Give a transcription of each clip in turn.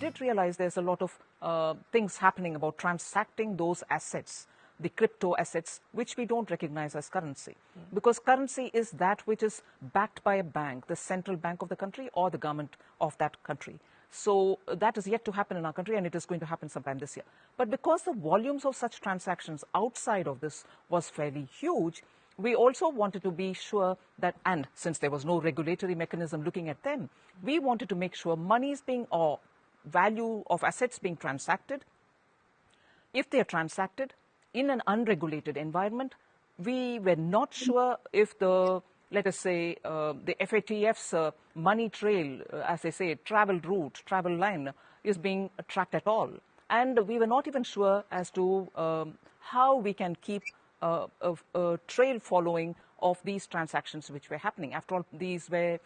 did realize there's a lot of things happening about transacting those assets, the crypto assets, which we don't recognize as currency. Because currency is that which is backed by a bank, the central bank of the country or the government of that country. So that is yet to happen in our country, and it is going to happen sometime this year. But because the volumes of such transactions outside of this was fairly huge, we also wanted to be sure that, and since there was no regulatory mechanism looking at them, we wanted to make sure money is being, or value of assets being transacted. If they are transacted in an unregulated environment, we were not sure if the, let us say, the FATF's money trail, as they say, travel route, travel line, is being tracked at all. And we were not even sure as to how we can keep a trail following of these transactions which were happening. After all, these were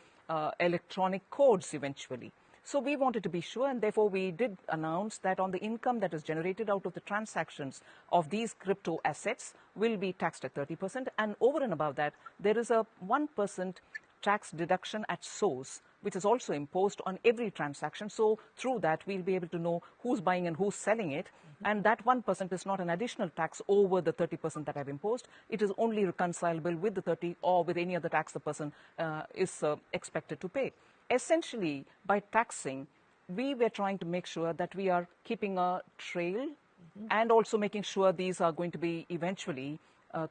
electronic codes eventually. So we wanted to be sure, and therefore we did announce that on the income that is generated out of the transactions of these crypto assets will be taxed at 30%, and over and above that, there is a 1% tax deduction at source, which is also imposed on every transaction. So through that, we'll be able to know who's buying and who's selling it. And that 1% is not an additional tax over the 30% that I've imposed. It is only reconcilable with the 30 or with any other tax the person is expected to pay. Essentially, by taxing, we were trying to make sure that we are keeping a trail and also making sure these are going to be eventually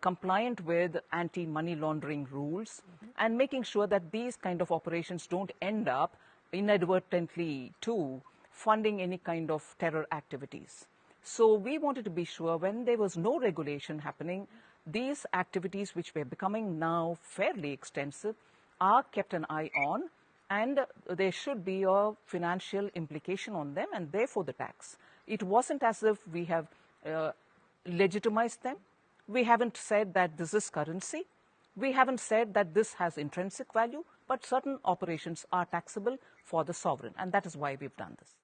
compliant with anti-money laundering rules, and making sure that these kind of operations don't end up inadvertently to funding any kind of terror activities. So we wanted to be sure when there was no regulation happening, these activities which were becoming now fairly extensive are kept an eye on, and there should be a financial implication on them, and therefore the tax. It wasn't as if we have legitimized them. We haven't said that this is currency. We haven't said that this has intrinsic value, but certain operations are taxable for the sovereign, and that is why we've done this.